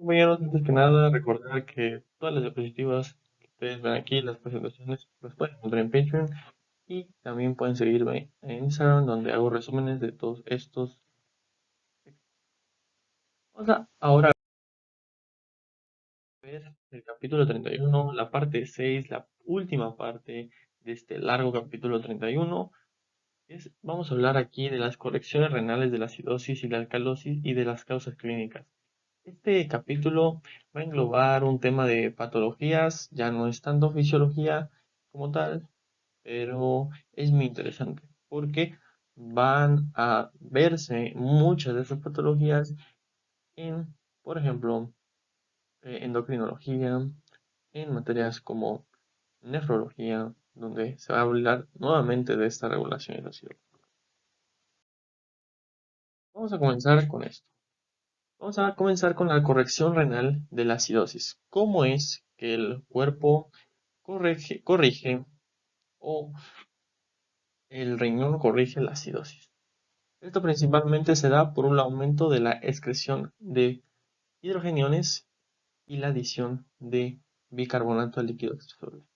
Compañeros, antes que nada, recordar que todas las diapositivas que ustedes ven aquí, las presentaciones, las pueden encontrar en Patreon y también pueden seguirme en Instagram, donde hago resúmenes de todos estos. Ahora a ver el capítulo 31, la parte 6, la última parte de este largo capítulo 31. Vamos a hablar aquí de las correcciones renales de la acidosis y la alcalosis y de las causas clínicas. Este capítulo va a englobar un tema de patologías, ya no es tanto fisiología como tal, pero es muy interesante porque van a verse muchas de esas patologías en, por ejemplo, endocrinología, en materias como nefrología, donde se va a hablar nuevamente de esta regulación de la acidosis. Vamos a comenzar con esto. Vamos a comenzar con la corrección renal de la acidosis. ¿Cómo es que el cuerpo corrige o el riñón corrige la acidosis? Esto principalmente se da por un aumento de la excreción de hidrogeniones y la adición de bicarbonato al líquido extracelular.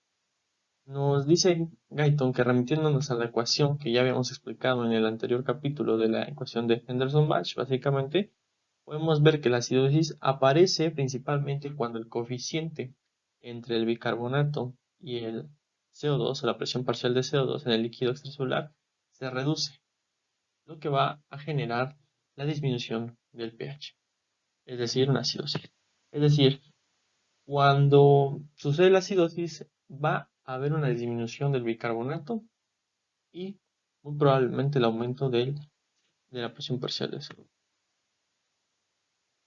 Nos dice Guyton que remitiéndonos a la ecuación que ya habíamos explicado en el anterior capítulo de la ecuación de Henderson-Bach, básicamente, podemos ver que la acidosis aparece principalmente cuando el coeficiente entre el bicarbonato y el CO2, o la presión parcial de CO2 en el líquido extracelular, se reduce, lo que va a generar la disminución del pH, es decir, una acidosis. Es decir, cuando sucede la acidosis, va a haber una disminución del bicarbonato y muy probablemente el aumento de la presión parcial de CO2.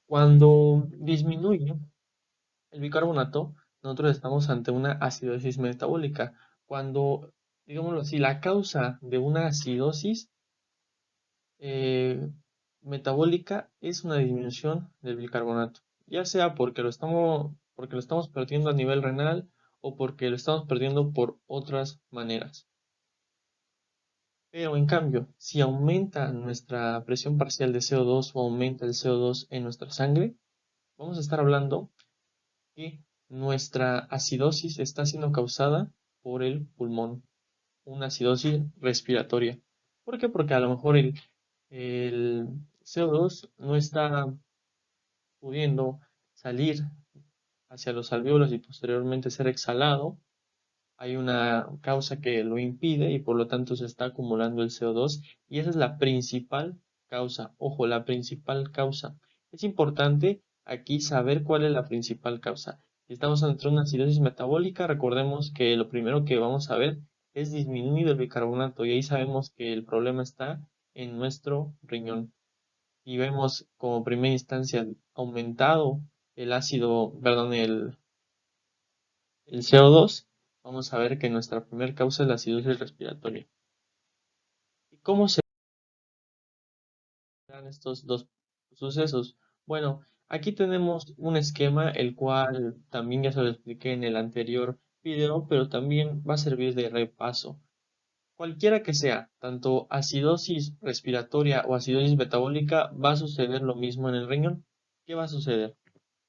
Cuando disminuye el bicarbonato, nosotros estamos ante una acidosis metabólica. Cuando, digámoslo así, la causa de una acidosis eh, metabólica es una disminución del bicarbonato, ya sea porque lo estamos perdiendo a nivel renal o porque lo estamos perdiendo por otras maneras. Pero en cambio, si aumenta nuestra presión parcial de CO2 o aumenta el CO2 en nuestra sangre, vamos a estar hablando que nuestra acidosis está siendo causada por el pulmón, una acidosis respiratoria. ¿Por qué? Porque a lo mejor el CO2 no está pudiendo salir hacia los alvéolos y posteriormente ser exhalado. Hay una causa que lo impide y por lo tanto se está acumulando el CO2 y esa es la principal causa. Ojo, la principal causa. Es importante aquí saber cuál es la principal causa. Si estamos ante una acidosis metabólica, recordemos que lo primero que vamos a ver es disminuir el bicarbonato y ahí sabemos que el problema está en nuestro riñón. Y vemos como primera instancia aumentado el ácido, perdón, el CO2, vamos a ver que nuestra primera causa es la acidosis respiratoria. ¿Y cómo se dan estos dos sucesos? Bueno, aquí tenemos un esquema, el cual también ya se lo expliqué en el anterior video, pero también va a servir de repaso. Cualquiera que sea, tanto acidosis respiratoria o acidosis metabólica, va a suceder lo mismo en el riñón. ¿Qué va a suceder?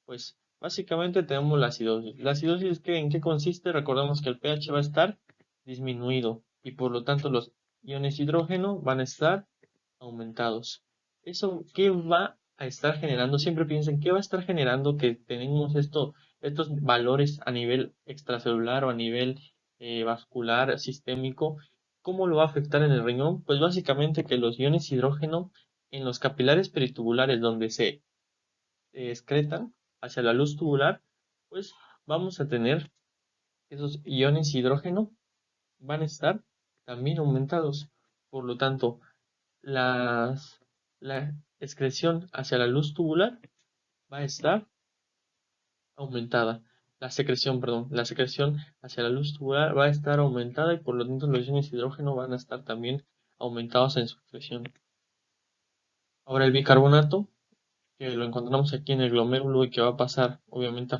Pues básicamente tenemos la acidosis. La acidosis, ¿en qué consiste? Recordemos que el pH va a estar disminuido y por lo tanto los iones hidrógeno van a estar aumentados. ¿Eso qué va a estar generando? Siempre piensen, ¿qué va a estar generando que tenemos estos valores a nivel extracelular o a nivel vascular, sistémico? ¿Cómo lo va a afectar en el riñón? Pues básicamente que los iones hidrógeno en los capilares peritubulares donde se excretan hacia la luz tubular, pues vamos a tener esos iones hidrógeno van a estar también aumentados. Por lo tanto, la excreción hacia la luz tubular va a estar aumentada. La secreción, perdón, la secreción hacia la luz tubular va a estar aumentada y por lo tanto los iones hidrógeno van a estar también aumentados en su excreción. Ahora el bicarbonato, que lo encontramos aquí en el glomérulo y que va a pasar obviamente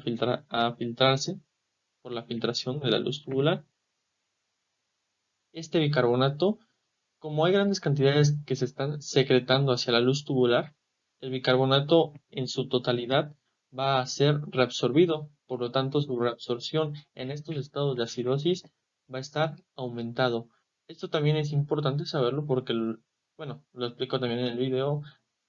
a filtrarse por la filtración de la luz tubular. Este bicarbonato, como hay grandes cantidades que se están secretando hacia la luz tubular, el bicarbonato en su totalidad va a ser reabsorbido, por lo tanto su reabsorción en estos estados de acidosis va a estar aumentado. Esto también es importante saberlo porque, bueno, lo explico también en el video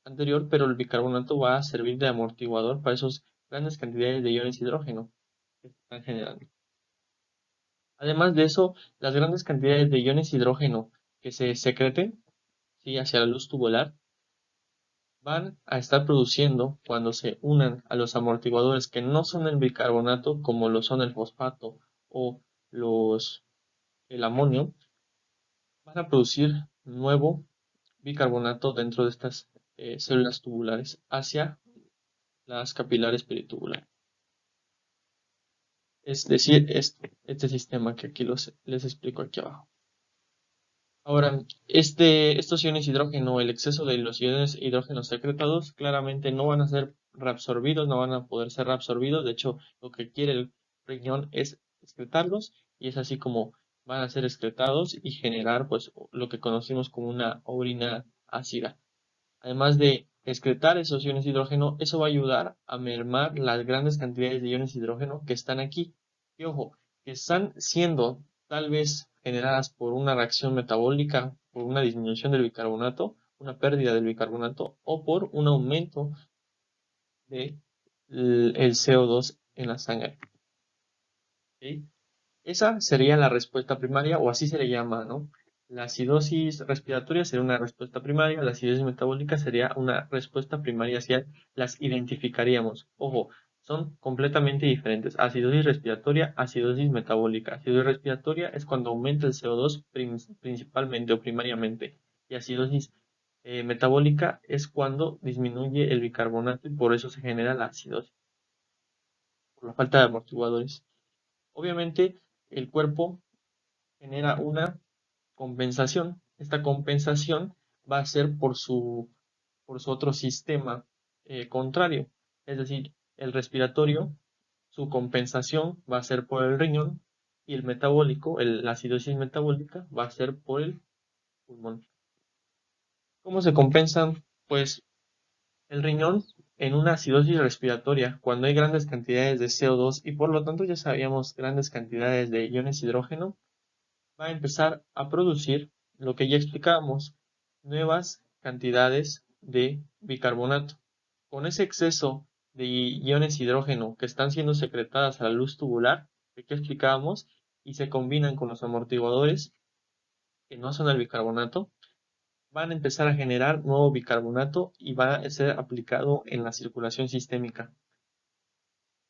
anterior, pero el bicarbonato va a servir de amortiguador para esas grandes cantidades de iones hidrógeno que se están generando. Además de eso, las grandes cantidades de iones hidrógeno que se secreten, ¿sí?, hacia la luz tubular, van a estar produciendo cuando se unan a los amortiguadores que no son el bicarbonato, como lo son el fosfato o el amonio, van a producir nuevo bicarbonato dentro de estas células tubulares hacia las capilares peritubulares. Es decir, este sistema que aquí les explico aquí abajo. Ahora, estos iones hidrógeno, el exceso de los iones hidrógeno secretados, claramente no van a ser reabsorbidos, no van a poder ser reabsorbidos. De hecho, lo que quiere el riñón es excretarlos, y es así como van a ser excretados y generar, pues, lo que conocemos como una orina ácida. Además de excretar esos iones de hidrógeno, eso va a ayudar a mermar las grandes cantidades de iones de hidrógeno que están aquí. Y ojo, que están siendo tal vez generadas por una reacción metabólica, por una disminución del bicarbonato, una pérdida del bicarbonato o por un aumento de el CO2 en la sangre. ¿Ok? Esa sería la respuesta primaria, o así se le llama, ¿no? La acidosis respiratoria sería una respuesta primaria, la acidosis metabólica sería una respuesta primaria, si las identificaríamos. Ojo, son completamente diferentes. Acidosis respiratoria, acidosis metabólica. Acidosis respiratoria es cuando aumenta el CO2 principalmente o primariamente. Y acidosis metabólica es cuando disminuye el bicarbonato y por eso se genera la acidosis, por la falta de amortiguadores. Obviamente, el cuerpo genera una compensación. Esta compensación va a ser por su otro sistema contrario. Es decir, el respiratorio, su compensación va a ser por el riñón, y el metabólico, la acidosis metabólica, va a ser por el pulmón. ¿Cómo se compensan? Pues el riñón, en una acidosis respiratoria, cuando hay grandes cantidades de CO2 y por lo tanto ya sabíamos grandes cantidades de iones de hidrógeno, va a empezar a producir lo que ya explicábamos, nuevas cantidades de bicarbonato. Con ese exceso de iones de hidrógeno que están siendo secretadas a la luz tubular, que ya explicábamos, y se combinan con los amortiguadores, que no son el bicarbonato, van a empezar a generar nuevo bicarbonato y va a ser aplicado en la circulación sistémica.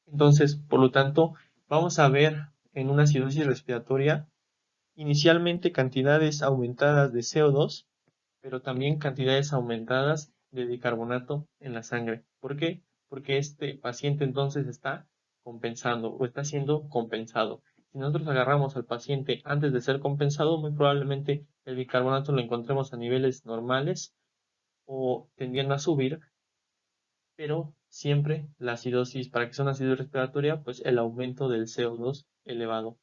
Entonces, por lo tanto, vamos a ver en una acidosis respiratoria inicialmente cantidades aumentadas de CO2, pero también cantidades aumentadas de bicarbonato en la sangre. ¿Por qué? Porque este paciente entonces está compensando o está siendo compensado. Si nosotros agarramos al paciente antes de ser compensado, muy probablemente el bicarbonato lo encontremos a niveles normales o tendiendo a subir, pero siempre la acidosis, para que sea una acidosis respiratoria, pues el aumento del CO2 elevado.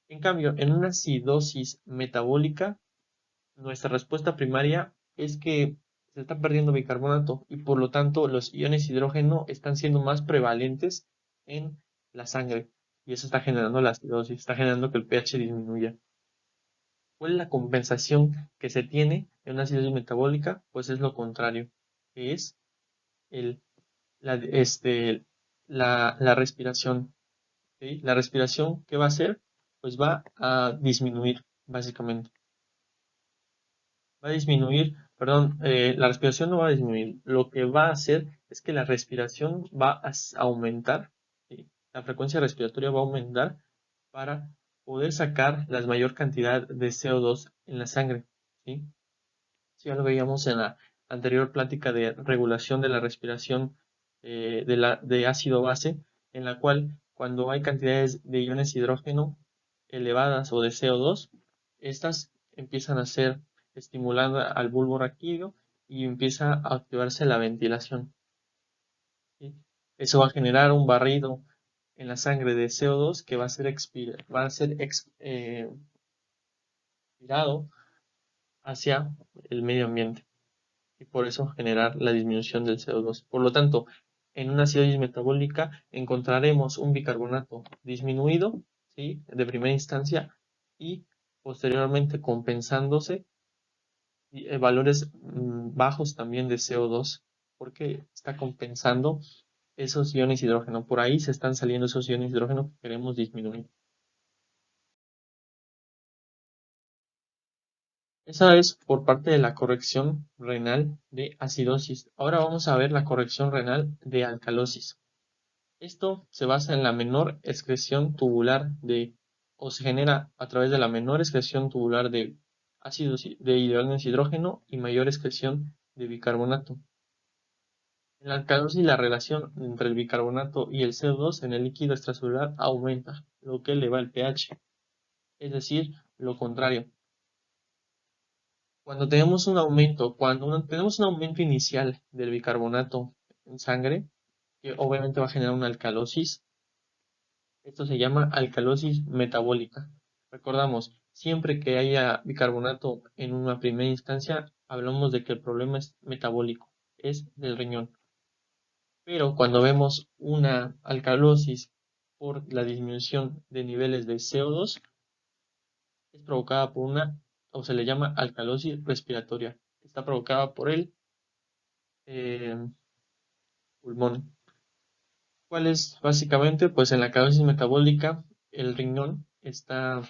En cambio, en una acidosis metabólica, nuestra respuesta primaria es que se está perdiendo bicarbonato y por lo tanto los iones hidrógeno están siendo más prevalentes en la sangre, y eso está generando la acidosis, está generando que el pH disminuya. ¿Cuál es la compensación que se tiene en una acidosis metabólica? Pues es lo contrario, que es el, la respiración. ¿Sí? La respiración, ¿qué va a hacer? Pues va a disminuir, básicamente. Va a disminuir, perdón, la respiración no va a disminuir. Lo que va a hacer es que la respiración va a aumentar, ¿sí? La frecuencia respiratoria va a aumentar para poder sacar la mayor cantidad de CO2 en la sangre, ¿sí? Sí, ya lo veíamos en la anterior plática de regulación de la respiración de ácido base, en la cual cuando hay cantidades de iones de hidrógeno elevadas o de CO2, estas empiezan a ser estimulando al bulbo raquídeo y empieza a activarse la ventilación, ¿sí? Eso va a generar un barrido en la sangre de CO2 que va a ser expirado hacia el medio ambiente, y por eso generar la disminución del CO2. Por lo tanto, en una acidosis metabólica encontraremos un bicarbonato disminuido, ¿sí? De primera instancia y posteriormente compensándose valores bajos también de CO2 porque está compensando esos iones de hidrógeno. Por ahí se están saliendo esos iones de hidrógeno que queremos disminuir. Esa es por parte de la corrección renal de acidosis. Ahora vamos a ver la corrección renal de alcalosis. Esto se basa en la menor excreción tubular o se genera a través de la menor excreción tubular de ácidos de iones de hidrógeno y mayor excreción de bicarbonato. En la alcalosis la relación entre el bicarbonato y el CO2 en el líquido extracelular aumenta, lo que eleva el pH, es decir, lo contrario. Cuando tenemos un aumento inicial del bicarbonato en sangre, que obviamente va a generar una alcalosis, esto se llama alcalosis metabólica. Recordamos, siempre que haya bicarbonato en una primera instancia, hablamos de que el problema es metabólico, es del riñón. Pero cuando vemos una alcalosis por la disminución de niveles de CO2, es provocada por o se le llama alcalosis respiratoria. Está provocada por el eh, pulmón. ¿Cuál es básicamente? Pues en la alcalosis metabólica, el riñón está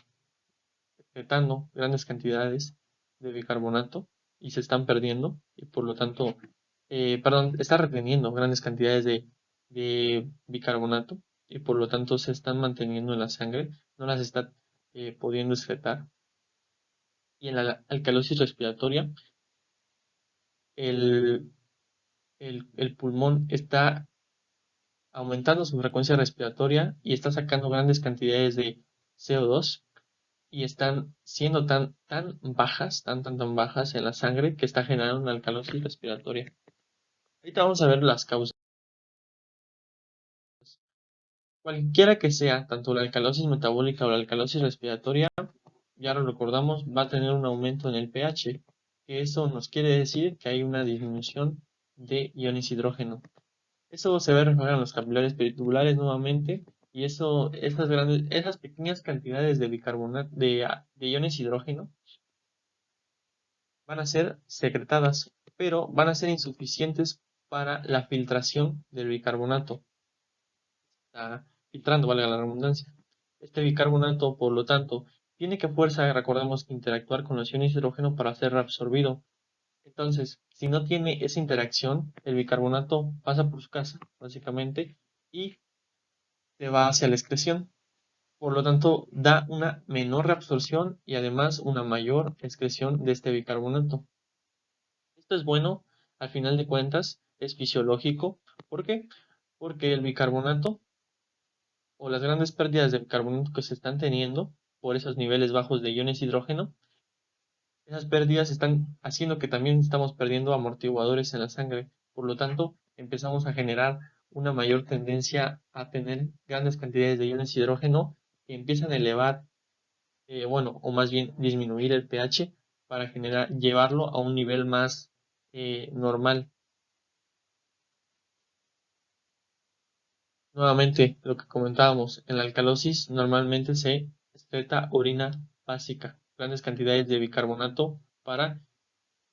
excretando grandes cantidades de bicarbonato y se están perdiendo, y por lo tanto, perdón, está reteniendo grandes cantidades de bicarbonato y por lo tanto se están manteniendo en la sangre, no las está pudiendo excretar. Y en la alcalosis respiratoria, el, el pulmón está aumentando su frecuencia respiratoria y está sacando grandes cantidades de CO2 y están siendo tan bajas, tan bajas en la sangre que está generando una alcalosis respiratoria. Ahorita vamos a ver las causas. Cualquiera que sea, tanto la alcalosis metabólica o la alcalosis respiratoria, ya lo recordamos, va a tener un aumento en el pH, que eso nos quiere decir que hay una disminución de iones hidrógeno. Eso se ve reflejado en los capilares peritubulares nuevamente, y esas pequeñas cantidades de bicarbonato, de iones hidrógeno, van a ser secretadas, pero van a ser insuficientes para la filtración del bicarbonato. Está filtrando, valga la redundancia. Este bicarbonato, por lo tanto, tiene que a fuerza, recordemos, interactuar con los iones de hidrógeno para ser reabsorbido. Entonces, si no tiene esa interacción, el bicarbonato pasa por su casa, básicamente, y se va hacia la excreción. Por lo tanto, da una menor reabsorción y además una mayor excreción de este bicarbonato. Esto es bueno, al final de cuentas, es fisiológico. ¿Por qué? Porque el bicarbonato o las grandes pérdidas de bicarbonato que se están teniendo por esos niveles bajos de iones de hidrógeno, esas pérdidas están haciendo que también estamos perdiendo amortiguadores en la sangre. Por lo tanto, empezamos a generar una mayor tendencia a tener grandes cantidades de iones de hidrógeno que empiezan a elevar, bueno, o más bien disminuir el pH para llevarlo a un nivel más normal. Nuevamente, lo que comentábamos, en la alcalosis normalmente se excreta orina básica, grandes cantidades de bicarbonato para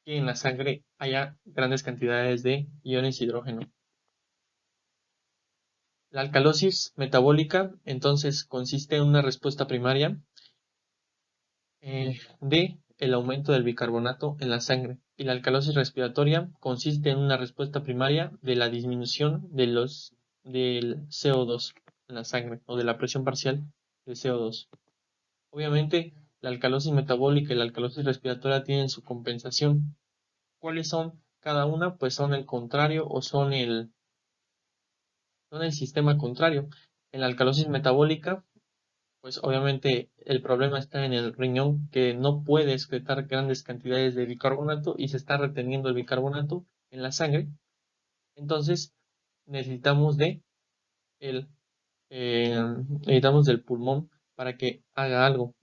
que en la sangre haya grandes cantidades de iones de hidrógeno. La alcalosis metabólica entonces consiste en una respuesta primaria de el aumento del bicarbonato en la sangre, y la alcalosis respiratoria consiste en una respuesta primaria de la disminución del CO2 en la sangre o de la presión parcial de CO2. Obviamente, la alcalosis metabólica y la alcalosis respiratoria tienen su compensación. ¿Cuáles son cada una? Pues son el contrario o son el sistema contrario. En la alcalosis metabólica, pues obviamente el problema está en el riñón que no puede excretar grandes cantidades de bicarbonato y se está reteniendo el bicarbonato en la sangre. Entonces necesitamos el, necesitamos del pulmón para que haga algo.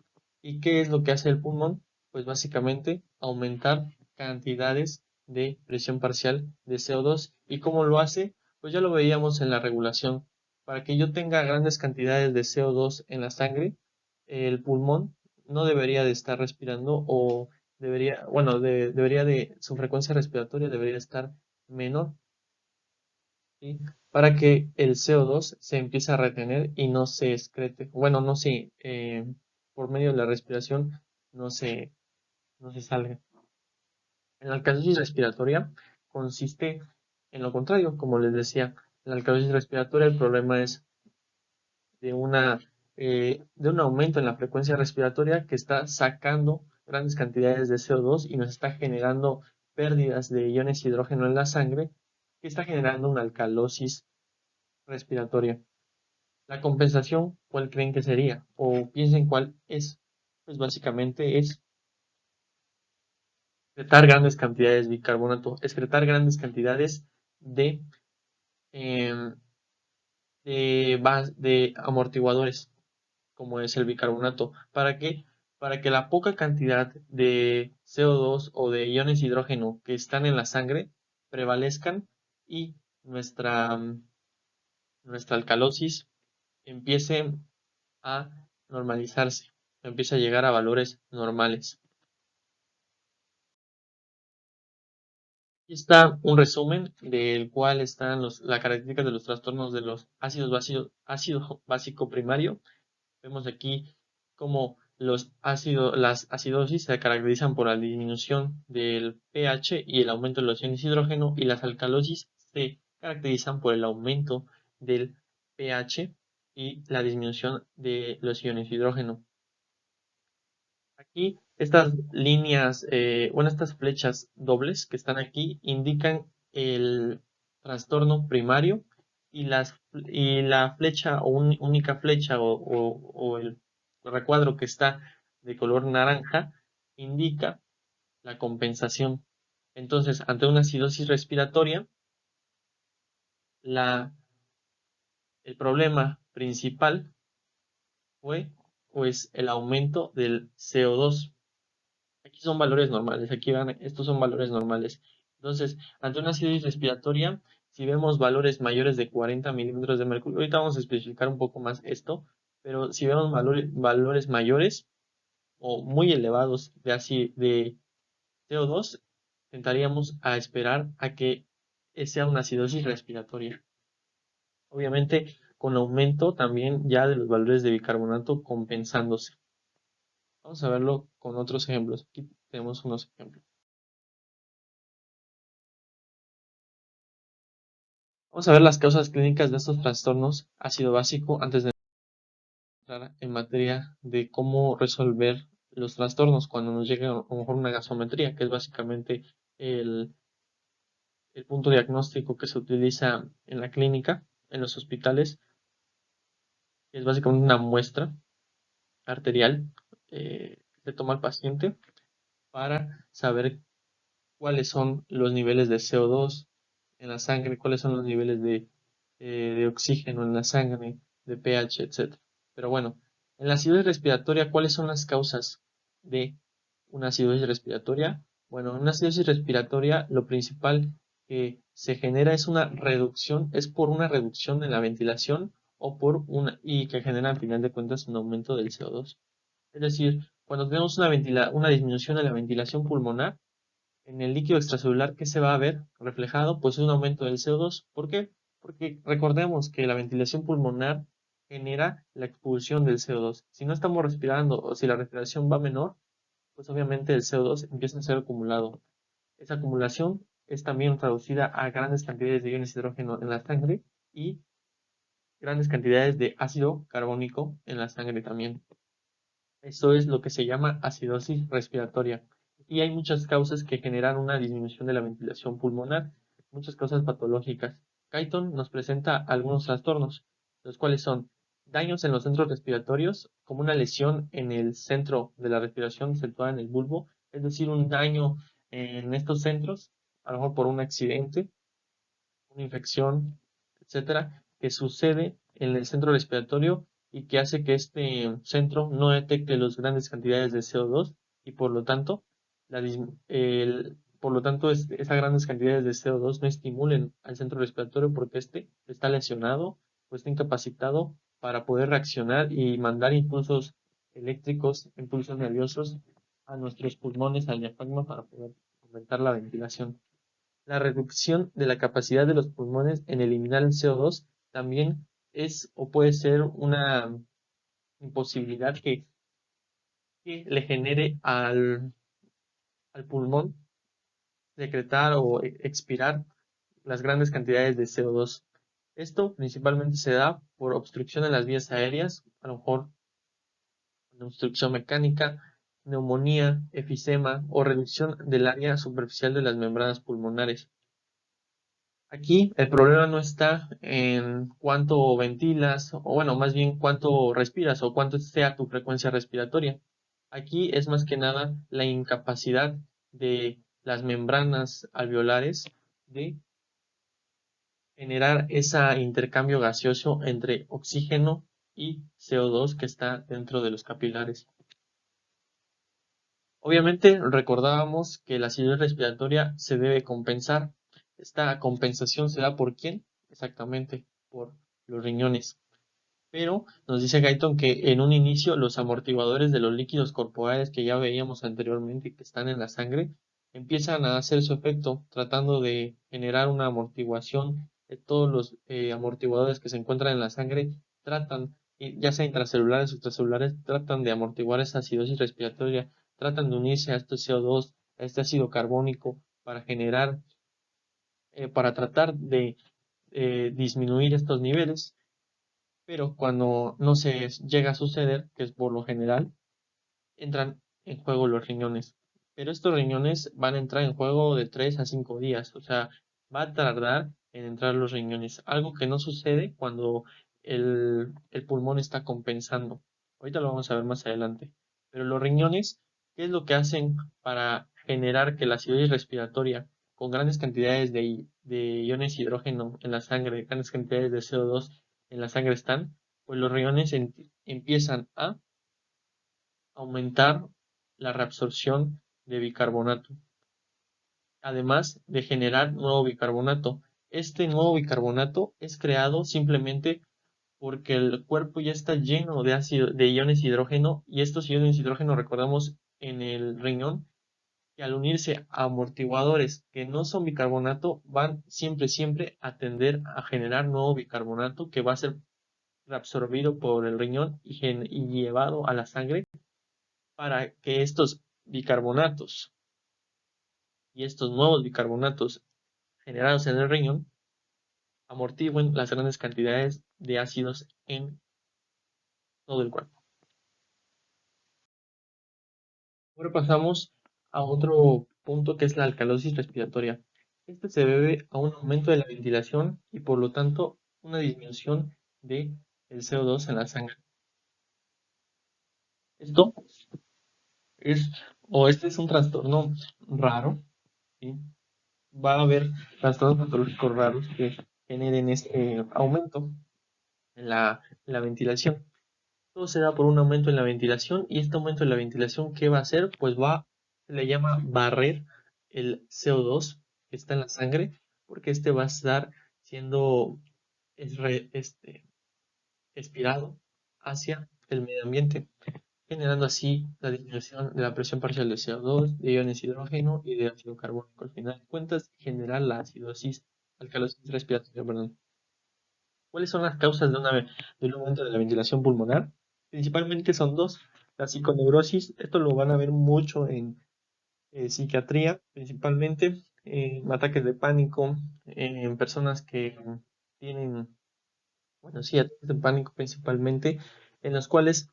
¿Y qué es lo que hace el pulmón? Pues básicamente aumentar cantidades de presión parcial de CO2. ¿Y cómo lo hace? Pues ya lo veíamos en la regulación. Para que yo tenga grandes cantidades de CO2 en la sangre, el pulmón no debería de estar respirando o debería, bueno, debería de, su frecuencia respiratoria debería estar menor, ¿sí? Para que el CO2 se empiece a retener y no se excrete. Bueno, no se, por medio de la respiración, no se, no se salga. En la alcalosis respiratoria consiste en lo contrario, como les decía, en la alcalosis respiratoria el problema es de una de un aumento en la frecuencia respiratoria que está sacando grandes cantidades de CO2 y nos está generando pérdidas de iones de hidrógeno en la sangre, que está generando una alcalosis respiratoria. La compensación, ¿cuál creen que sería? O piensen cuál es. Pues básicamente es excretar grandes cantidades de bicarbonato, excretar grandes cantidades de, em, de amortiguadores, como es el bicarbonato. ¿Para qué? Para que la poca cantidad de CO2 o de iones de hidrógeno que están en la sangre prevalezcan y nuestra alcalosis empiece a normalizarse, empiece a llegar a valores normales. Aquí está un resumen del cual están las características de los trastornos de los ácido básico primario. Vemos aquí cómo las acidosis se caracterizan por la disminución del pH y el aumento de los iones de hidrógeno, y las alcalosis se caracterizan por el aumento del pH y la disminución de los iones de hidrógeno. Aquí estas líneas, bueno, estas flechas dobles que están aquí indican el trastorno primario, y la flecha o única flecha o el recuadro que está de color naranja indica la compensación. Entonces, ante una acidosis respiratoria, la, el problema principal fue pues el aumento del CO2. Aquí son valores normales, aquí van, estos son valores normales. Entonces, ante una acidosis respiratoria, si vemos valores mayores de 40 milímetros de mercurio, ahorita vamos a especificar un poco más esto, pero si vemos valores mayores o muy elevados de CO2, tentaríamos a esperar a que sea una acidosis respiratoria. Obviamente, con aumento también ya de los valores de bicarbonato compensándose. Vamos a verlo con otros ejemplos. Aquí tenemos unos ejemplos. Vamos a ver las causas clínicas de estos trastornos ácido básico antes de entrar en materia de cómo resolver los trastornos cuando nos llega a lo mejor una gasometría, que es básicamente el, el punto diagnóstico que se utiliza en la clínica, en los hospitales, que es básicamente una muestra arterial que se toma al paciente para saber cuáles son los niveles de CO2 en la sangre, cuáles son los niveles de oxígeno en la sangre, de pH, etcétera. Pero bueno, en la acidosis respiratoria, ¿cuáles son las causas de una acidosis respiratoria? Bueno, en una acidosis respiratoria lo principal que se genera es una reducción, es por una reducción en la ventilación o por una, y que genera al final de cuentas un aumento del CO2. Es decir, cuando tenemos una disminución en la ventilación pulmonar, en el líquido extracelular, ¿qué se va a ver reflejado? Pues un aumento del CO2. ¿Por qué? Porque recordemos que la ventilación pulmonar genera la expulsión del CO2. Si no estamos respirando o si la respiración va menor, pues obviamente el CO2 empieza a ser acumulado. Esa acumulación es también traducida a grandes cantidades de iones de hidrógeno en la sangre y grandes cantidades de ácido carbónico en la sangre también. Esto es lo que se llama acidosis respiratoria. Y hay muchas causas que generan una disminución de la ventilación pulmonar, muchas causas patológicas. Kaiton nos presenta algunos trastornos, los cuales son daños en los centros respiratorios, como una lesión en el centro de la respiración situada en el bulbo, es decir, un daño en estos centros, a lo mejor por un accidente, una infección, etcétera, que sucede en el centro respiratorio y que hace que este centro no detecte las grandes cantidades de CO2 y por lo tanto por lo tanto, esas grandes cantidades de CO2 no estimulen al centro respiratorio porque éste está lesionado o está incapacitado para poder reaccionar y mandar impulsos eléctricos, impulsos nerviosos a nuestros pulmones, al diafragma para poder aumentar la ventilación. La reducción de la capacidad de los pulmones en eliminar el CO2 también es o puede ser una imposibilidad que le genere al pulmón secretar o expirar las grandes cantidades de CO2. Esto principalmente se da por obstrucción en las vías aéreas, a lo mejor obstrucción mecánica, neumonía, efisema o reducción del área superficial de las membranas pulmonares. Aquí el problema no está en cuánto ventilas, o bueno, más bien cuánto respiras o cuánto sea tu frecuencia respiratoria. Aquí es más que nada la incapacidad de las membranas alveolares de generar ese intercambio gaseoso entre oxígeno y CO2 que está dentro de los capilares. Obviamente recordábamos que la acidez respiratoria se debe compensar. Esta compensación se da ¿por quién? Exactamente, por los riñones. Pero nos dice Guyton que en un inicio los amortiguadores de los líquidos corporales que ya veíamos anteriormente y que están en la sangre empiezan a hacer su efecto tratando de generar una amortiguación de todos los amortiguadores que se encuentran en la sangre, tratan, ya sea intracelulares o extracelulares, tratan de amortiguar esa acidosis respiratoria, tratan de unirse a este CO2, a este ácido carbónico para generar, para tratar de disminuir estos niveles, pero cuando no se llega a suceder, que es por lo general, entran en juego los riñones. Pero estos riñones van a entrar en juego de 3 a 5 días, o sea, va a tardar en entrar los riñones, algo que no sucede cuando el pulmón está compensando. Ahorita lo vamos a ver más adelante. Pero los riñones, ¿qué es lo que hacen para generar que la acidosis respiratoria con grandes cantidades de iones de hidrógeno en la sangre, grandes cantidades de CO2 en la sangre están? Pues los riñones empiezan a aumentar la reabsorción de bicarbonato, además de generar nuevo bicarbonato. Este nuevo bicarbonato es creado simplemente porque el cuerpo ya está lleno de ácido, de iones de hidrógeno, y estos iones de hidrógeno recordamos en el riñón que al unirse a amortiguadores que no son bicarbonato van siempre a tender a generar nuevo bicarbonato que va a ser reabsorbido por el riñón y llevado a la sangre para que estos bicarbonatos y estos nuevos bicarbonatos generados en el riñón amortigüen las grandes cantidades de ácidos en todo el cuerpo. Ahora pasamos a otro punto que es la alcalosis respiratoria. Este se debe a un aumento de la ventilación y por lo tanto una disminución de el CO2 en la sangre. Esto es, este es un trastorno raro, ¿sí? Va a haber trastornos patológicos raros que generen este aumento en la ventilación. Todo se da por un aumento en la ventilación y este aumento en la ventilación, ¿qué va a hacer? Pues se le llama barrer el CO2 que está en la sangre, porque este va a estar siendo expirado hacia el medio ambiente, generando así la disminución de la presión parcial de CO2, de iones de hidrógeno y de ácido carbónico. Al final de cuentas, generar la acidosis, alcalosis respiratoria, perdón. ¿Cuáles son las causas de un aumento de la ventilación pulmonar? Principalmente son dos. La psiconeurosis, esto lo van a ver mucho en psiquiatría, principalmente en ataques de pánico, en personas que tienen, bueno, sí, ataques de pánico principalmente, en los cuales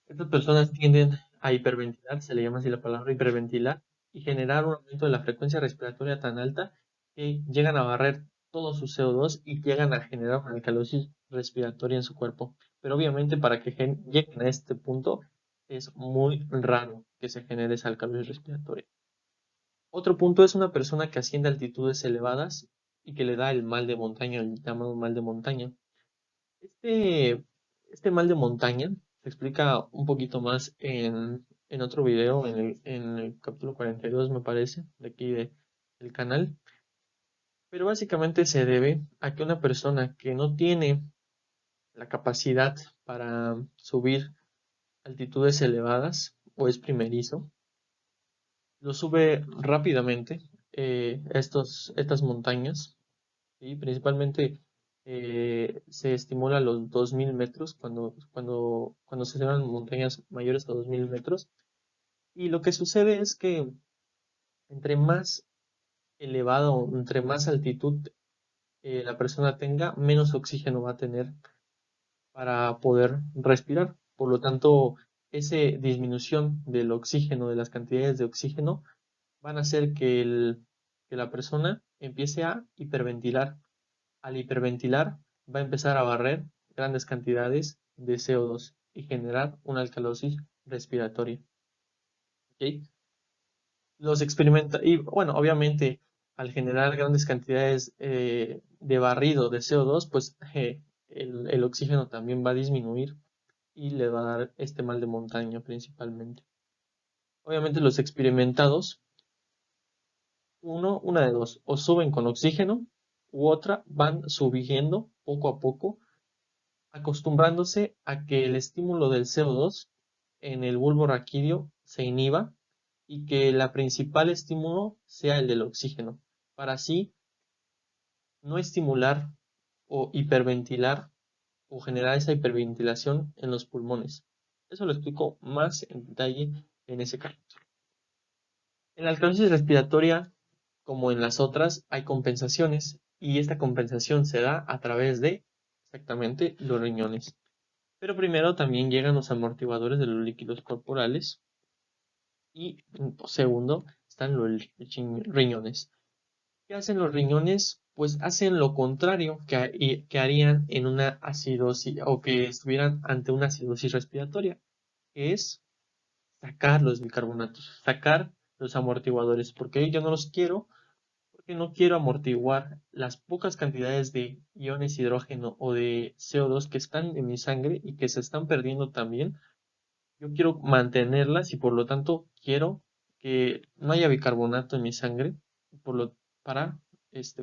estas personas tienden a hiperventilar, se le llama así la palabra hiperventilar, y generar un aumento de la frecuencia respiratoria tan alta que llegan a barrer todo su CO2 y llegan a generar una alcalosis respiratoria en su cuerpo. Pero obviamente para que lleguen a este punto es muy raro que se genere esa alcalosis respiratoria. Otro punto es una persona que asciende a altitudes elevadas y que le da el mal de montaña, el llamado mal de montaña. Este, este mal de montaña se explica un poquito más en en otro video, en el capítulo 42 me parece, de aquí del canal. Pero básicamente se debe a que una persona que no tiene la capacidad para subir altitudes elevadas o es primerizo, lo sube rápidamente estas montañas, y principalmente se estimula los 2000 metros cuando se elevan montañas mayores a 2000 metros. Y lo que sucede es que entre más elevado, entre más altitud la persona tenga, menos oxígeno va a tener para poder respirar. Por lo tanto, esa disminución del oxígeno, de las cantidades de oxígeno, van a hacer que la persona empiece a hiperventilar. Al hiperventilar, va a empezar a barrer grandes cantidades de CO2 y generar una alcalosis respiratoria. ¿Ok? Y bueno, obviamente, al generar grandes cantidades de barrido de CO2, pues el oxígeno también va a disminuir y le va a dar este mal de montaña principalmente. Obviamente los experimentados, una de dos, o suben con oxígeno u otra van subiendo poco a poco, acostumbrándose a que el estímulo del CO2 en el bulbo raquídeo se inhiba y que el principal estímulo sea el del oxígeno, para así no estimular o hiperventilar o generar esa hiperventilación en los pulmones. Eso lo explico más en detalle en ese capítulo. En la alcalosis respiratoria, como en las otras, hay compensaciones y esta compensación se da a través de exactamente los riñones. Pero primero también llegan los amortiguadores de los líquidos corporales y segundo están los riñones. ¿Qué hacen los riñones? Pues hacen lo contrario que harían en una acidosis o que estuvieran ante una acidosis respiratoria, que es sacar los bicarbonatos, sacar los amortiguadores, porque yo no los quiero, porque no quiero amortiguar las pocas cantidades de iones hidrógeno o de CO2 que están en mi sangre y que se están perdiendo también. Yo quiero mantenerlas y por lo tanto quiero que no haya bicarbonato en mi sangre por lo, para,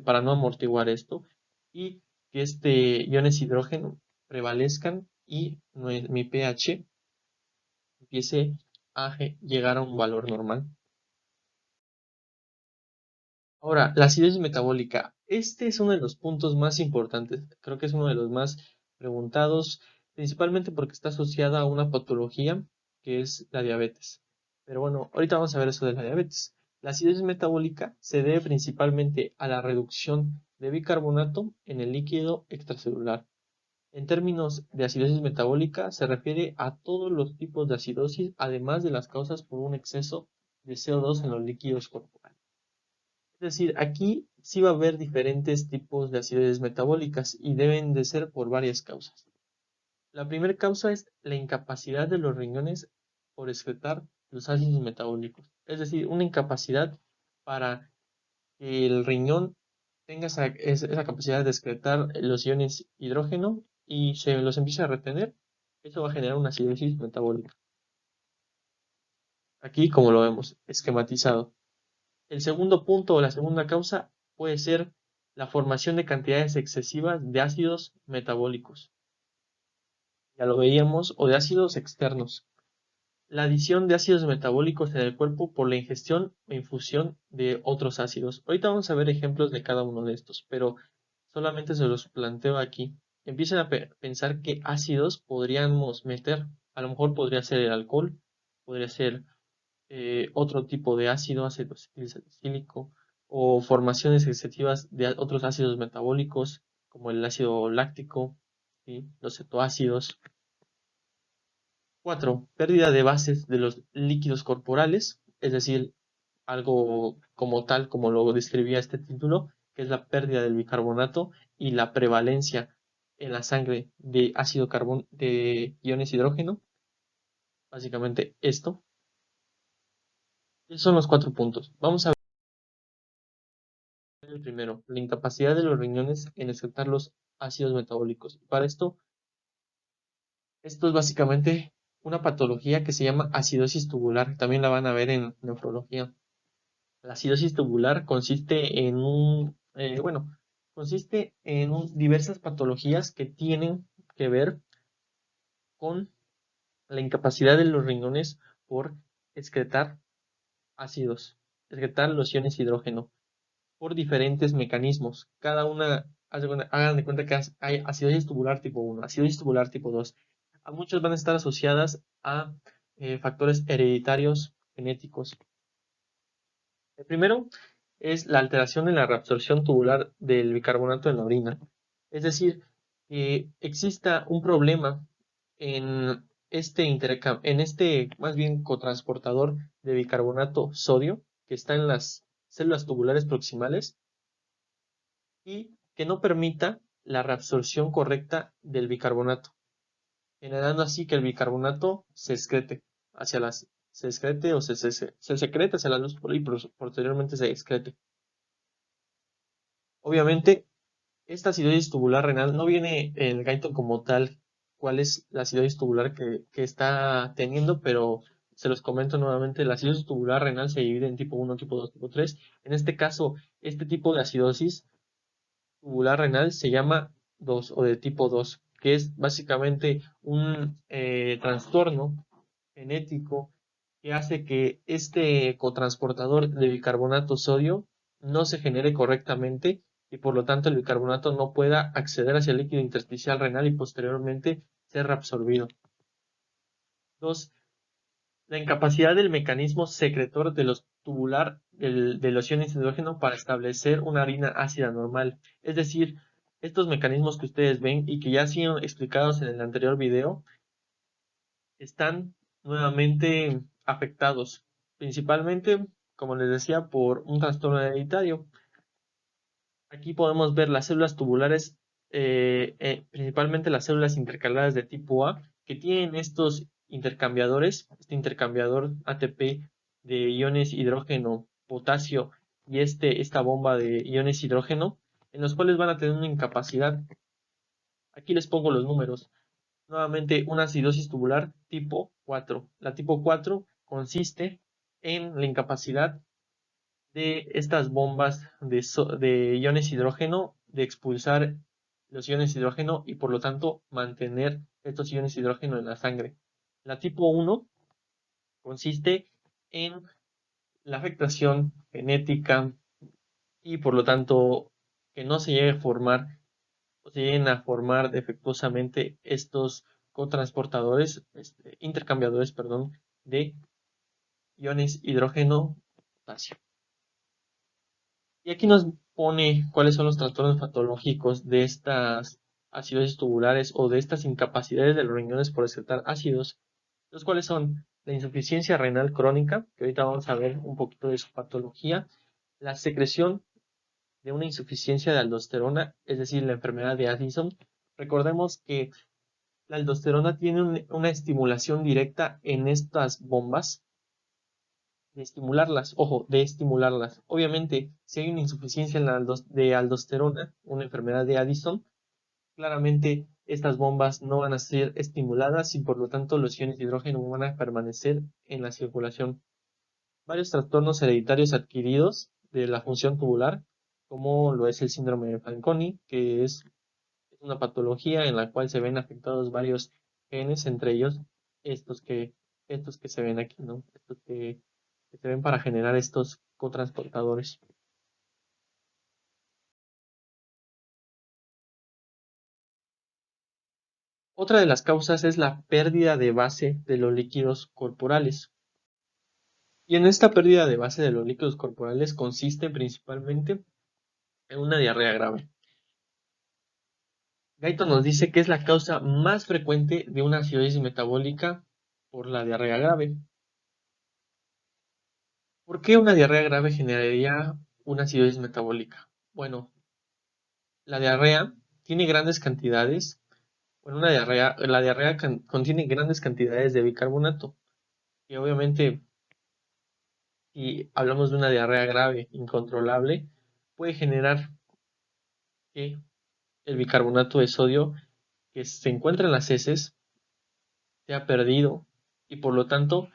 para no amortiguar esto y que iones hidrógeno prevalezcan y mi pH empiece a llegar a un valor normal. Ahora, la acidosis metabólica. Este es uno de los puntos más importantes. Creo que es uno de los más preguntados, principalmente porque está asociada a una patología que es la diabetes. Pero bueno, ahorita vamos a ver eso de la diabetes. La acidosis metabólica se debe principalmente a la reducción de bicarbonato en el líquido extracelular. En términos de acidosis metabólica, se refiere a todos los tipos de acidosis, además de las causas por un exceso de CO2 en los líquidos corporales. Es decir, aquí sí va a haber diferentes tipos de acidosis metabólicas y deben de ser por varias causas. La primera causa es la incapacidad de los riñones por excretar los ácidos metabólicos. Es decir, una incapacidad para que el riñón tenga esa capacidad de excretar los iones hidrógeno y se los empiece a retener. Eso va a generar una acidosis metabólica. Aquí, como lo vemos, esquematizado. El segundo punto o la segunda causa puede ser la formación de cantidades excesivas de ácidos metabólicos. Ya lo veíamos, o de ácidos externos. La adición de ácidos metabólicos en el cuerpo por la ingestión o infusión de otros ácidos. Ahorita vamos a ver ejemplos de cada uno de estos, pero solamente se los planteo aquí. Empiecen a pensar qué ácidos podríamos meter. A lo mejor podría ser el alcohol, podría ser otro tipo de ácido salicílico, o formaciones excesivas de otros ácidos metabólicos, como el ácido láctico, ¿sí? Los cetoácidos. 4. Pérdida de bases de los líquidos corporales, es decir, algo como tal, como lo describía este título, que es la pérdida del bicarbonato y la prevalencia en la sangre de de iones hidrógeno. Básicamente esto. Esos son los 4 puntos. Vamos a ver el primero, la incapacidad de los riñones en excretar los ácidos metabólicos. Para esto es básicamente una patología que se llama acidosis tubular. También la van a ver en nefrología. La acidosis tubular consiste en diversas patologías que tienen que ver con la incapacidad de los riñones por excretar ácidos, excretar los iones hidrógeno por diferentes mecanismos. Cada una, hagan de cuenta que hay acidosis tubular tipo 1, acidosis tubular tipo 2. A muchos van a estar asociadas a factores hereditarios genéticos. El primero es la alteración en la reabsorción tubular del bicarbonato en la orina. Es decir, que exista un problema en este más bien cotransportador de bicarbonato sodio que está en las células tubulares proximales y que no permita la reabsorción correcta del bicarbonato, generando así que el bicarbonato se excrete se excrete o se secrete hacia la luz y posteriormente se excrete. Obviamente, esta acidosis tubular renal no viene en el Guyton como tal cuál es la acidosis tubular que está teniendo, pero se los comento nuevamente, la acidosis tubular renal se divide en tipo 1, tipo 2, tipo 3. En este caso, este tipo de acidosis tubular renal se llama 2 o de tipo 2, que es básicamente un trastorno genético que hace que este cotransportador de bicarbonato sodio no se genere correctamente y por lo tanto el bicarbonato no pueda acceder hacia el líquido intersticial renal y posteriormente ser reabsorbido. 2. La incapacidad del mecanismo secretor de los tubular de los iones de hidrógeno para establecer una harina ácida normal. Es decir, estos mecanismos que ustedes ven y que ya han sido explicados en el anterior video están nuevamente afectados, principalmente, como les decía, por un trastorno hereditario. Aquí podemos ver las células tubulares, principalmente las células intercaladas de tipo A, que tienen estos intercambiadores, este intercambiador ATP de iones hidrógeno, potasio y esta bomba de iones hidrógeno, en los cuales van a tener una incapacidad. Aquí les pongo los números. Nuevamente, una acidosis tubular tipo 4. La tipo 4 consiste en la incapacidad de estas bombas de iones hidrógeno de expulsar los iones hidrógeno y por lo tanto mantener estos iones hidrógeno en la sangre. La tipo 1 consiste en la afectación genética y por lo tanto que no se llegue a formar o se lleguen a formar defectuosamente estos cotransportadores, intercambiadores, perdón, de iones hidrógeno potasio. Y aquí nos pone cuáles son los trastornos patológicos de estas acidosis tubulares o de estas incapacidades de los riñones por excretar ácidos, los cuales son la insuficiencia renal crónica, que ahorita vamos a ver un poquito de su patología, la secreción de una insuficiencia de aldosterona, es decir, la enfermedad de Addison. Recordemos que la aldosterona tiene una estimulación directa en estas bombas de estimularlas, ojo, de estimularlas. Obviamente, si hay una insuficiencia de aldosterona, una enfermedad de Addison, claramente estas bombas no van a ser estimuladas y por lo tanto los iones de hidrógeno van a permanecer en la circulación. Varios trastornos hereditarios adquiridos de la función tubular, como lo es el síndrome de Fanconi, que es una patología en la cual se ven afectados varios genes, entre ellos estos que, estos que se ven aquí, ¿no? Estos que se ven para generar estos cotransportadores. Otra de las causas es la pérdida de base de los líquidos corporales. Y en esta pérdida de base de los líquidos corporales consiste principalmente en una diarrea grave. Gaito nos dice que es la causa más frecuente de una acidosis metabólica por la diarrea grave. ¿Por qué una diarrea grave generaría una acidosis metabólica? Bueno, la diarrea tiene grandes cantidades, la diarrea contiene grandes cantidades de bicarbonato. Y obviamente, si hablamos de una diarrea grave, incontrolable, puede generar que el bicarbonato de sodio que se encuentra en las heces sea perdido y por lo tanto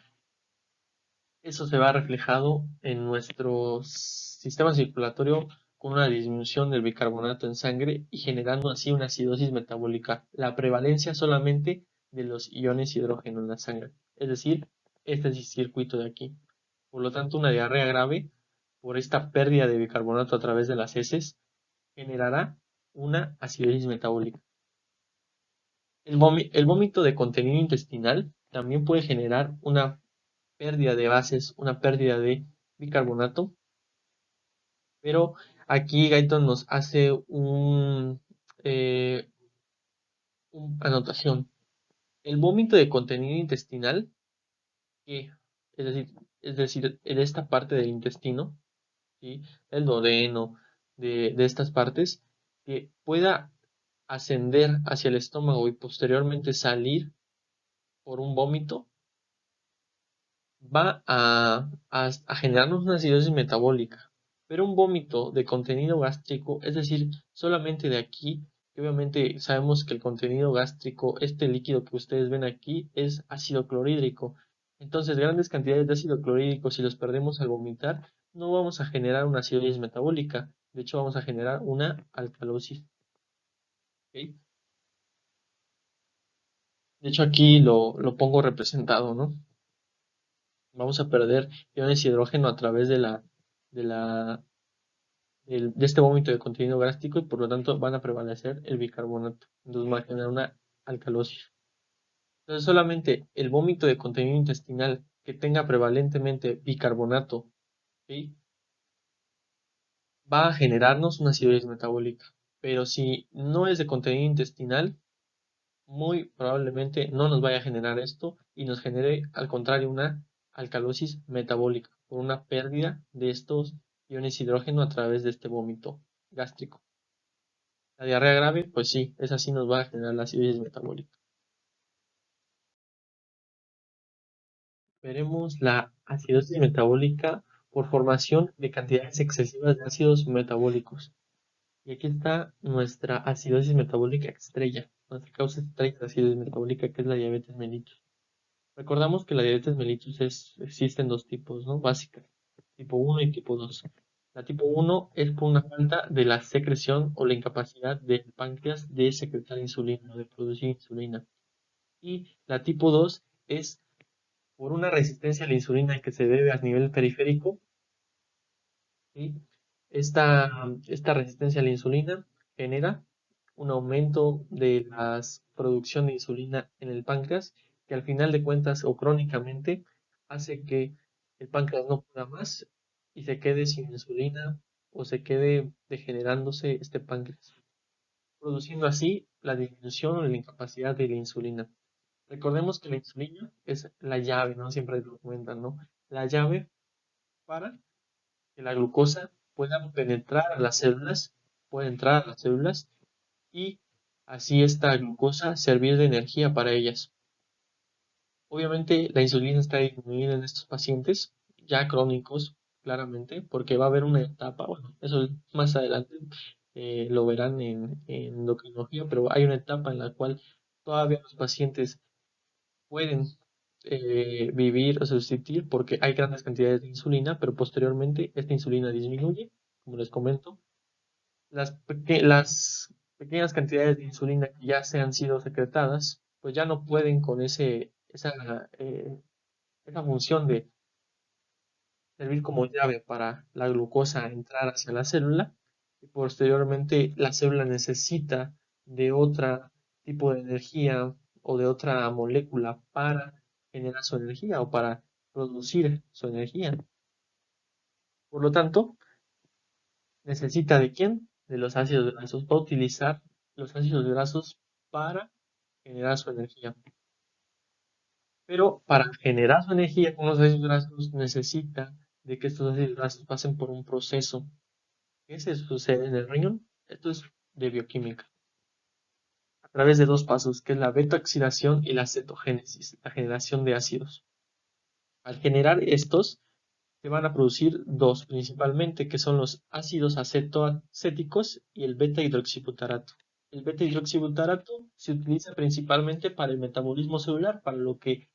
eso se va reflejado en nuestro sistema circulatorio con una disminución del bicarbonato en sangre y generando así una acidosis metabólica, la prevalencia solamente de los iones hidrógeno en la sangre, es decir, este es el circuito de aquí. Por lo tanto, una diarrea grave por esta pérdida de bicarbonato a través de las heces generará una acidosis metabólica. El vómito de contenido intestinal también puede generar una pérdida de bases, una pérdida de bicarbonato, pero aquí Guyton nos hace eh, anotación. El vómito de contenido intestinal, que es decir, en esta parte del intestino, ¿sí? El duodeno, de estas partes, que pueda ascender hacia el estómago y posteriormente salir por un vómito, va a generarnos una acidosis metabólica. Pero un vómito de contenido gástrico, es decir, solamente de aquí, que obviamente sabemos que el contenido gástrico, este líquido que ustedes ven aquí, es ácido clorhídrico. Entonces, grandes cantidades de ácido clorhídrico, si los perdemos al vomitar, no vamos a generar una acidosis metabólica. De hecho, vamos a generar una alcalosis. ¿Ok? De hecho, aquí lo pongo representado, ¿no? Vamos a perder iones de hidrógeno a través de la de este vómito de contenido gástrico y por lo tanto van a prevalecer el bicarbonato. Entonces va a generar una alcalosis. Entonces solamente el vómito de contenido intestinal que tenga prevalentemente bicarbonato, ¿sí? Va a generarnos una acidosis metabólica. Pero si no es de contenido intestinal, muy probablemente no nos vaya a generar esto y nos genere al contrario una alcalosis metabólica por una pérdida de estos iones de hidrógeno a través de este vómito gástrico. La diarrea grave, pues sí, esa sí nos va a generar la acidosis metabólica. Veremos la acidosis metabólica por formación de cantidades excesivas de ácidos metabólicos. Y aquí está nuestra acidosis metabólica estrella, nuestra causa estrella de acidosis metabólica, que es la diabetes mellitus. Recordamos que la diabetes mellitus existen dos tipos, ¿no? Básicas, tipo 1 y tipo 2. La tipo 1 es por una falta de la secreción o la incapacidad del páncreas de secretar insulina, de producir insulina. Y la tipo 2 es por una resistencia a la insulina que se debe a nivel periférico. ¿Sí? Esta resistencia a la insulina genera un aumento de la producción de insulina en el páncreas, que al final de cuentas o crónicamente hace que el páncreas no pueda más y se quede sin insulina o se quede degenerándose este páncreas, produciendo así la disminución o la incapacidad de la insulina. Recordemos que la insulina es la llave, ¿no? Siempre lo comentan, ¿no? La llave para que la glucosa pueda penetrar a las células, pueda entrar a las células y así esta glucosa servir de energía para ellas. Obviamente la insulina está disminuida en estos pacientes ya crónicos, claramente, porque va a haber una etapa, bueno, eso más adelante lo verán en endocrinología, pero hay una etapa en la cual todavía los pacientes pueden vivir o subsistir porque hay grandes cantidades de insulina, pero posteriormente esta insulina disminuye, como les comento. Las pequeñas cantidades de insulina que ya se han sido secretadas, pues ya no pueden con esa función de servir como llave para la glucosa entrar hacia la célula y posteriormente la célula necesita de otro tipo de energía o de otra molécula para generar su energía o para producir su energía. Por lo tanto, necesita de quién? De los ácidos grasos. Va a utilizar los ácidos grasos para generar su energía. Pero para generar su energía con los ácidos grasos necesita de que estos ácidos grasos pasen por un proceso. ¿Qué se sucede en el riñón? Esto es de bioquímica. A través de dos pasos, que es la beta-oxidación y la cetogénesis, la generación de ácidos. Al generar estos, se van a producir dos principalmente, que son los ácidos acéticos y el beta-hidroxibutarato. El beta-hidroxibutarato se utiliza principalmente para el metabolismo celular, para lo que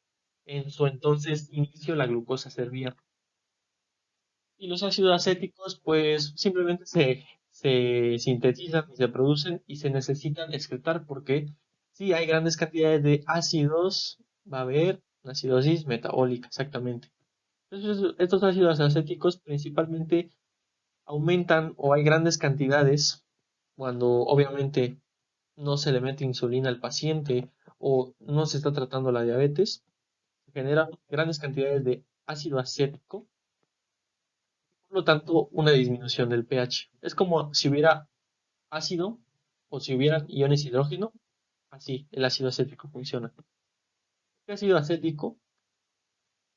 en su entonces inicio la glucosa servía. Y los ácidos acéticos, pues simplemente se sintetizan y se producen y se necesitan excretar porque si hay grandes cantidades de ácidos, va a haber una acidosis metabólica, exactamente. Entonces, estos ácidos acéticos principalmente aumentan o hay grandes cantidades cuando obviamente no se le mete insulina al paciente o no se está tratando la diabetes, se generan grandes cantidades de ácido acético, por lo tanto una disminución del pH. Es como si hubiera ácido o si hubiera iones de hidrógeno, así el ácido acético funciona. El ácido acético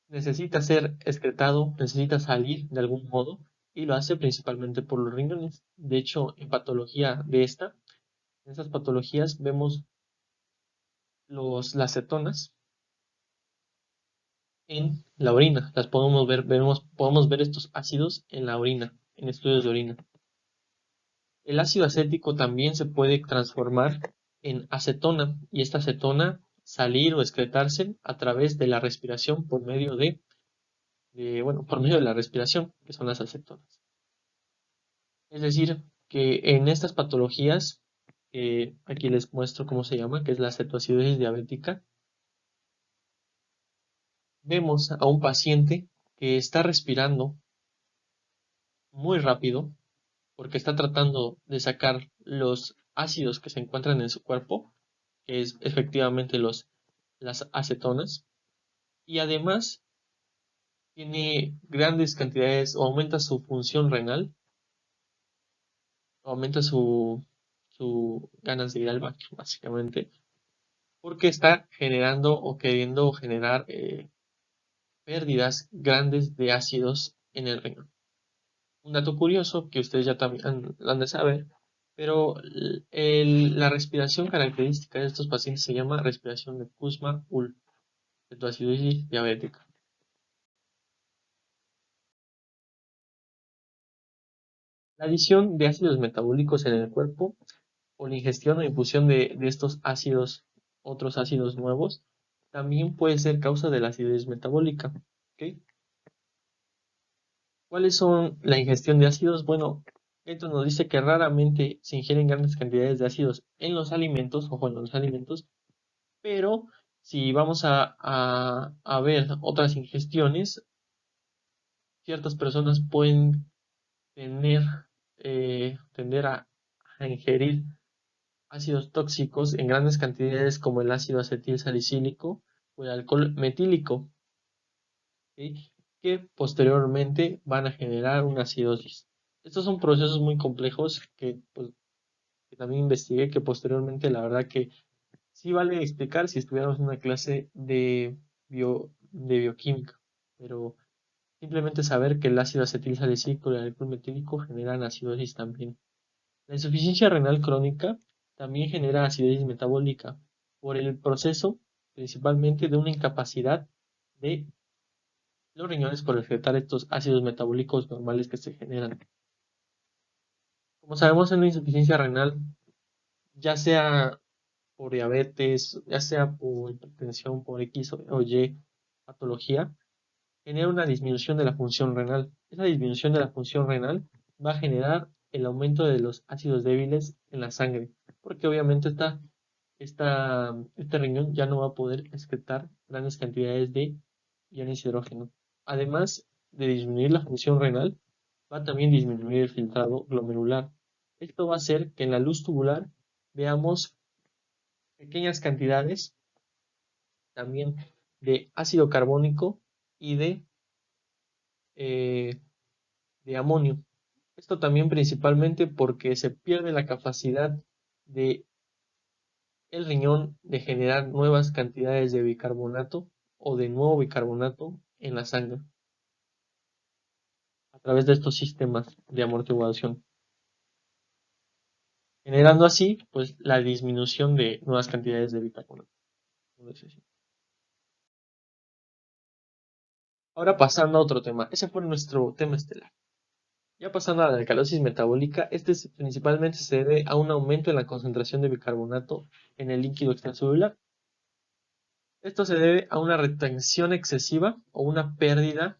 necesita ser excretado, necesita salir de algún modo y lo hace principalmente por los riñones. De hecho, en patología en estas patologías vemos las cetonas en la orina. Las podemos ver estos ácidos en la orina, en estudios de orina. El ácido acético también se puede transformar en acetona y esta acetona salir o excretarse a través de la respiración por medio de la respiración, que son las acetonas. Es decir, que en estas patologías, aquí les muestro cómo se llama, que es la cetoacidosis diabética, vemos a un paciente que está respirando muy rápido porque está tratando de sacar los ácidos que se encuentran en su cuerpo, que es efectivamente las acetonas, y además tiene grandes cantidades o aumenta su función renal, aumenta su ganas de ir al baño, básicamente, porque está generando o queriendo generar pérdidas grandes de ácidos en el riñón. Un dato curioso que ustedes ya también han de saber, pero la respiración característica de estos pacientes se llama respiración de Kussmaul, cetoacidosis diabética. La adición de ácidos metabólicos en el cuerpo o la ingestión o infusión de estos ácidos, otros ácidos nuevos, también puede ser causa de la acidez metabólica. ¿Ok? ¿Cuáles son la ingestión de ácidos? Bueno, esto nos dice que raramente se ingieren grandes cantidades de ácidos en los alimentos, ojo, en los alimentos, pero si vamos a ver otras ingestiones, ciertas personas pueden tener, tender a ingerir ácidos tóxicos en grandes cantidades como el ácido acetil salicílico o el alcohol metílico, ¿sí? Que posteriormente van a generar una acidosis. Estos son procesos muy complejos pues, que también investigué, que posteriormente la verdad que sí vale explicar si estuviéramos en una clase de bioquímica, pero simplemente saber que el ácido acetil salicílico y el alcohol metílico generan acidosis también. La insuficiencia renal crónica también genera acidosis metabólica por el proceso principalmente de una incapacidad de los riñones por excretar estos ácidos metabólicos normales que se generan. Como sabemos, en la insuficiencia renal, ya sea por diabetes, ya sea por hipertensión, por X o Y patología, genera una disminución de la función renal. Esa disminución de la función renal va a generar el aumento de los ácidos débiles en la sangre, porque obviamente este riñón ya no va a poder excretar grandes cantidades de iones de hidrógeno. Además de disminuir la función renal, va a también disminuir el filtrado glomerular. Esto va a hacer que en la luz tubular veamos pequeñas cantidades también de ácido carbónico y eh, de amonio. Esto también principalmente porque se pierde la capacidad de el riñón de generar nuevas cantidades de bicarbonato o de nuevo bicarbonato en la sangre a través de estos sistemas de amortiguación, generando así pues la disminución de nuevas cantidades de bicarbonato. Ahora pasando a otro tema, ese fue nuestro tema estelar. Ya pasando a la alcalosis metabólica, principalmente se debe a un aumento en la concentración de bicarbonato en el líquido extracelular. Esto se debe a una retención excesiva o una pérdida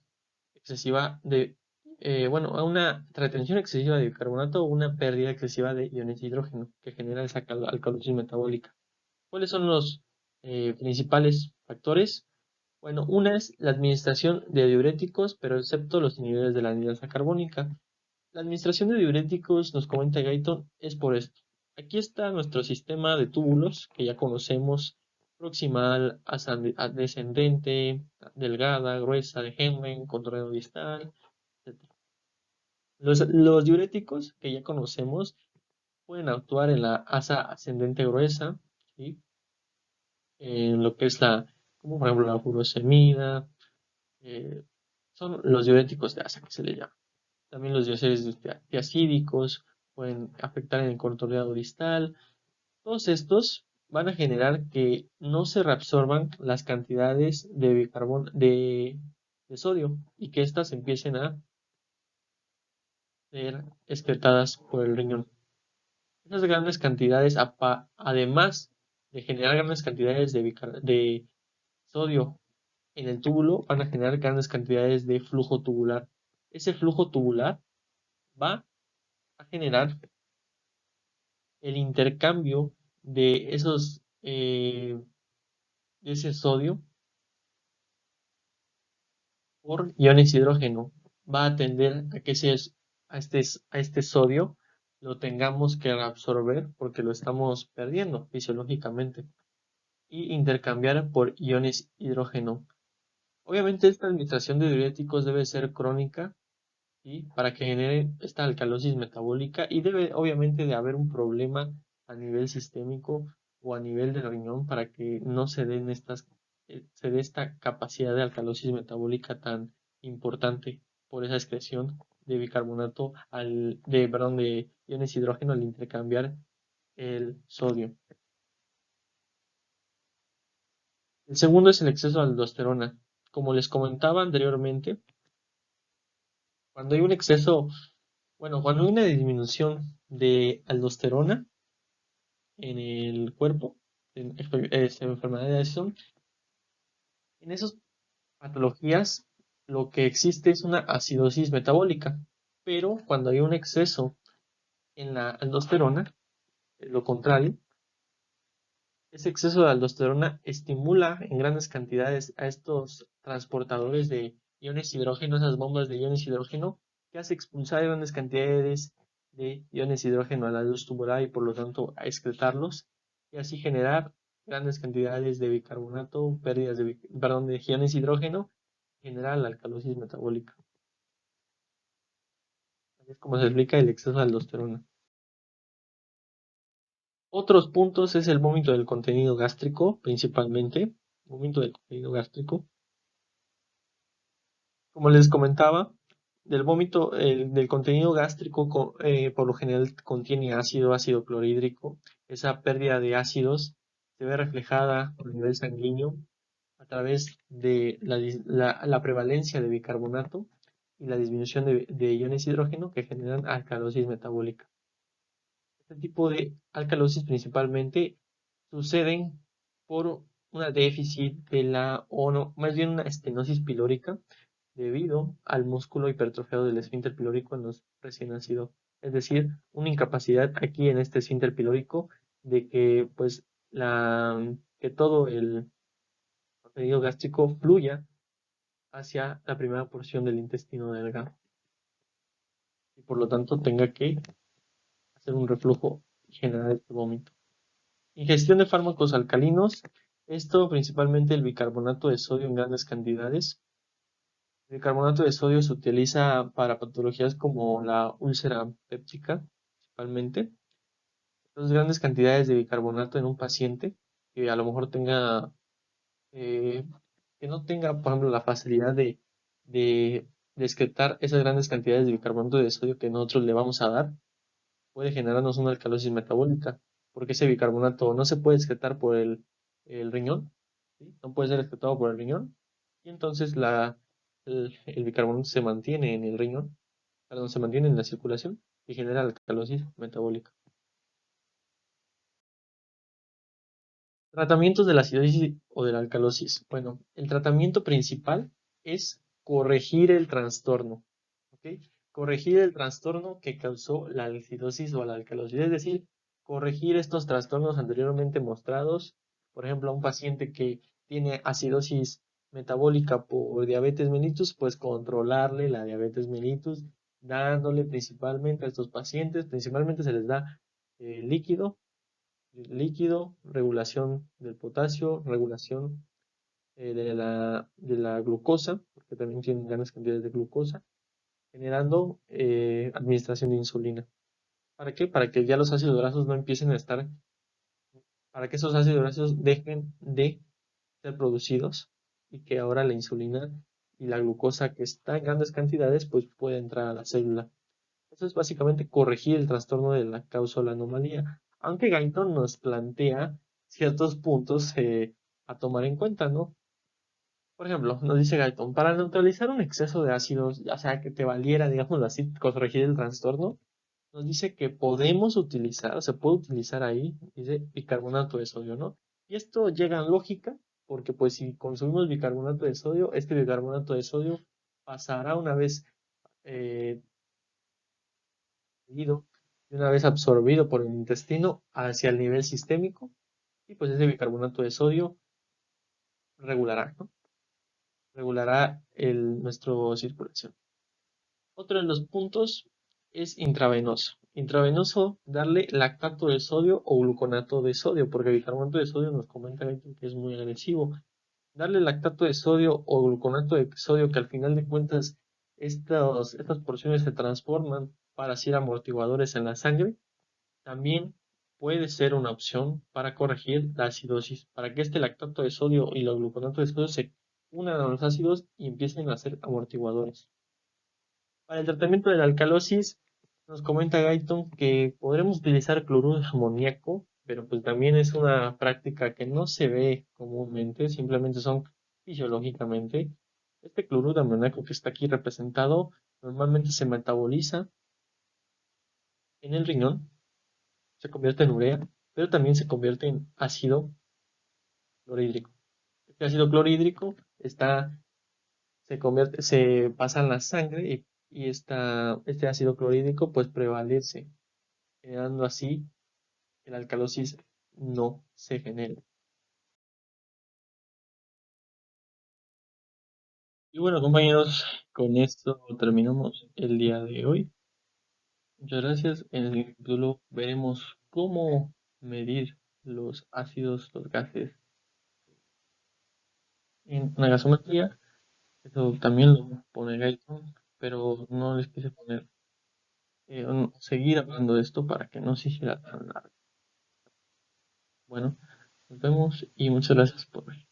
excesiva bueno, a una retención excesiva de bicarbonato o una pérdida excesiva de iones de hidrógeno que genera esa alcalosis metabólica. ¿Cuáles son los principales factores? Bueno, una es la administración de diuréticos, pero excepto los inhibidores de la anhidrasa carbónica. La administración de diuréticos, nos comenta Gayton, es por esto. Aquí está nuestro sistema de túbulos que ya conocemos: proximal, descendente, delgada, gruesa de Henle, contorno distal, etc. Los diuréticos que ya conocemos pueden actuar en la asa ascendente gruesa, ¿sí? En lo que es como por ejemplo la furosemida, eh, son los diuréticos de asa que se le llama. También los dióceres tiacídicos pueden afectar en el contorneado distal. Todos estos van a generar que no se reabsorban las cantidades de bicarbonato de sodio y que éstas empiecen a ser excretadas por el riñón. Esas grandes cantidades, además de generar grandes cantidades de sodio en el túbulo, van a generar grandes cantidades de flujo tubular. Ese flujo tubular va a generar el intercambio de de ese sodio por iones de hidrógeno. Va a tender a que a este sodio lo tengamos que reabsorber porque lo estamos perdiendo fisiológicamente y intercambiar por iones hidrógeno. Obviamente esta administración de diuréticos debe ser crónica, ¿sí? Para que genere esta alcalosis metabólica y debe obviamente de haber un problema a nivel sistémico o a nivel del riñón para que no se dé esta capacidad de alcalosis metabólica tan importante por esa excreción de bicarbonato perdón, de iones de hidrógeno al intercambiar el sodio. El segundo es el exceso de aldosterona. Como les comentaba anteriormente, cuando hay un exceso, bueno, cuando hay una disminución de aldosterona en el cuerpo, en enfermedades son, en esas patologías lo que existe es una acidosis metabólica, pero cuando hay un exceso en la aldosterona, lo contrario, ese exceso de aldosterona estimula en grandes cantidades a estos transportadores de iones de hidrógeno, esas bombas de iones de hidrógeno, que hace expulsar grandes cantidades de iones de hidrógeno a la luz tubular y por lo tanto a excretarlos y así generar grandes cantidades de bicarbonato, pérdidas perdón, de iones de hidrógeno, generar la alcalosis metabólica. Así es como se explica el exceso de aldosterona. Otros puntos es el vómito del contenido gástrico, principalmente. Vómito del contenido gástrico. Como les comentaba, del contenido gástrico por lo general contiene ácido clorhídrico. Esa pérdida de ácidos se ve reflejada a nivel sanguíneo a través de la prevalencia de bicarbonato y la disminución de iones de hidrógeno que generan alcalosis metabólica. Este tipo de alcalosis principalmente suceden por una déficit o no, más bien una estenosis pilórica debido al músculo hipertrofiado del esfínter pilórico en los recién nacidos. Es decir, una incapacidad aquí en este esfínter pilórico de que pues que todo el contenido gástrico fluya hacia la primera porción del intestino delgado y por lo tanto tenga que hacer un reflujo y generar este vómito. Ingestión de fármacos alcalinos, esto principalmente el bicarbonato de sodio en grandes cantidades. El bicarbonato de sodio se utiliza para patologías como la úlcera péptica, principalmente. Entonces, grandes cantidades de bicarbonato en un paciente que a lo mejor eh, que no tenga, por ejemplo, la facilidad de, de excretar esas grandes cantidades de bicarbonato de sodio que nosotros le vamos a dar, puede generarnos una alcalosis metabólica, porque ese bicarbonato no se puede excretar por el riñón, ¿sí? No puede ser excretado por el riñón, y entonces el bicarbonato se mantiene en el riñón, perdón, se mantiene en la circulación y genera alcalosis metabólica. Tratamientos de la acidosis o de la alcalosis. Bueno, el tratamiento principal es corregir el trastorno, ¿ok? Corregir el trastorno que causó la acidosis o la alcalosis, es decir, corregir estos trastornos anteriormente mostrados. Por ejemplo, a un paciente que tiene acidosis metabólica por diabetes mellitus, pues controlarle la diabetes mellitus, dándole principalmente a estos pacientes, principalmente se les da líquido regulación del potasio, regulación de la glucosa, porque también tienen grandes cantidades de glucosa, generando administración de insulina. ¿Para qué? Para que ya los ácidos grasos no empiecen a estar, para que esos ácidos grasos dejen de ser producidos y que ahora la insulina y la glucosa que está en grandes cantidades, pues puede entrar a la célula. Eso es básicamente corregir el trastorno de la causa o la anomalía, aunque Guyton nos plantea ciertos puntos a tomar en cuenta, ¿no? Por ejemplo, nos dice Guyton, para neutralizar un exceso de ácidos, ya sea que te valiera, digámoslo así, corregir el trastorno, nos dice que podemos utilizar, se puede utilizar ahí, dice bicarbonato de sodio, ¿no? Y esto llega en lógica, porque pues si consumimos bicarbonato de sodio, este bicarbonato de sodio pasará una vez eh, y una vez absorbido por el intestino hacia el nivel sistémico y pues ese bicarbonato de sodio regulará, ¿no? Regulará nuestra circulación. Otro de los puntos es intravenoso. Intravenoso, darle lactato de sodio o gluconato de sodio, porque el bicarbonato de sodio nos comenta que es muy agresivo. Darle lactato de sodio o gluconato de sodio, que al final de cuentas estas porciones se transforman para ser amortiguadores en la sangre, también puede ser una opción para corregir la acidosis, para que este lactato de sodio y los gluconato de sodio se unan a los ácidos y empiecen a ser amortiguadores. Para el tratamiento de la alcalosis, nos comenta Guyton que podremos utilizar cloruro de amoníaco, pero pues también es una práctica que no se ve comúnmente, simplemente son fisiológicamente. Este cloruro de amoníaco que está aquí representado normalmente se metaboliza en el riñón, se convierte en urea, pero también se convierte en ácido clorhídrico. Este ácido clorhídrico se pasa en la sangre y este ácido clorhídrico pues prevalece, generando así que la alcalosis no se genere. Y bueno, compañeros, con esto terminamos el día de hoy. Muchas gracias. En el capítulo veremos cómo medir los ácidos, los gases en una gasometría. Eso también lo pone Guyton, pero no les quise poner, seguir hablando de esto para que no se hiciera tan largo. Bueno, nos vemos y muchas gracias por ver.